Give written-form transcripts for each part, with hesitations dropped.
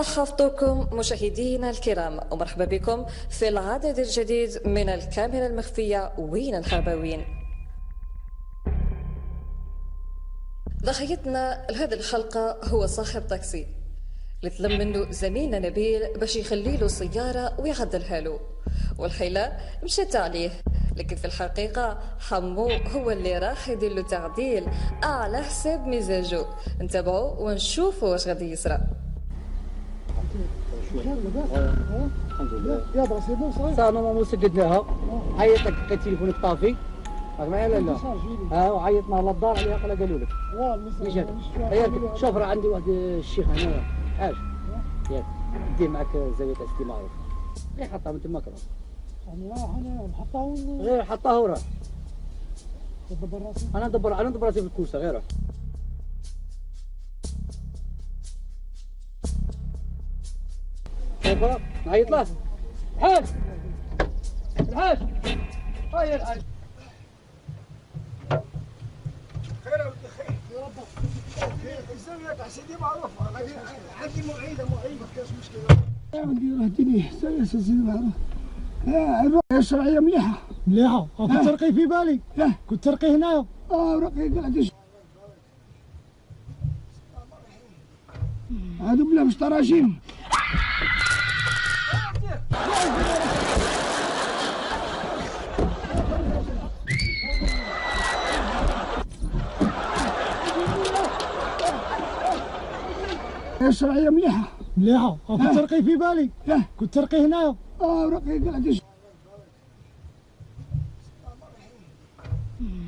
صحفتكم مشاهدينا الكرام، ومرحبا بكم في العدد الجديد من الكاميرا المخفية وين الحرباوين. ضحيتنا لهذه الحلقة هو صاحب طاكسي اللي طلب منه زميلنا نبيل باش يخلي له سيارة ويعدلها له، والحيلة مشات عليه، لكن في الحقيقة حمو هو اللي راح يدير له تعديل على حساب مزاجه. نتابعوا ونشوفوا واش غادي يصرى. الحمد لله يا براسي بون صافي نورمالمون سددناها. عيط لك لقيت تليفونك طافي، راك معايا ولا لا؟ وعيطنا للدار عليها قالوا لك شوف راه عندي واحد الشيخ هنا عاش ياك دير معاك زاويه اسدي معروف غير حطها من تماك راه نحطها غير حطها وراه انا ندبر راسي في الكوسه غير نعيط له الحاج هيا الحاج خير يا ولدي خير يا رب خير الزاوية تاع سيدي معروفة عندي معيدة ما كاش مشكلة يا ولدي راه ديني زاوية سيدي معروف الرؤية الشرعية مليحة كنت ترقي في بالي كنت ترقي هنايا رقي قاعد هادو بلا مش تراجيم الشرعية مليحة كنت ترقي في بالي كنت ترقي هنايا رقي قاعد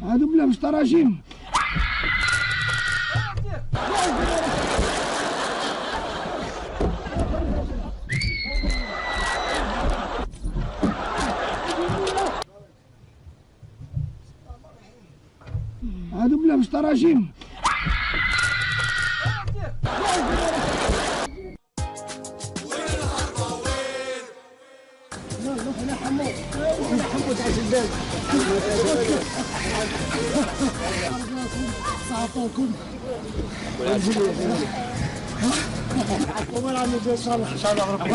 هادو بلا مش تراجيم هادو بلا مش تراجيم صعبتكم وين عم ان شاء الله ربي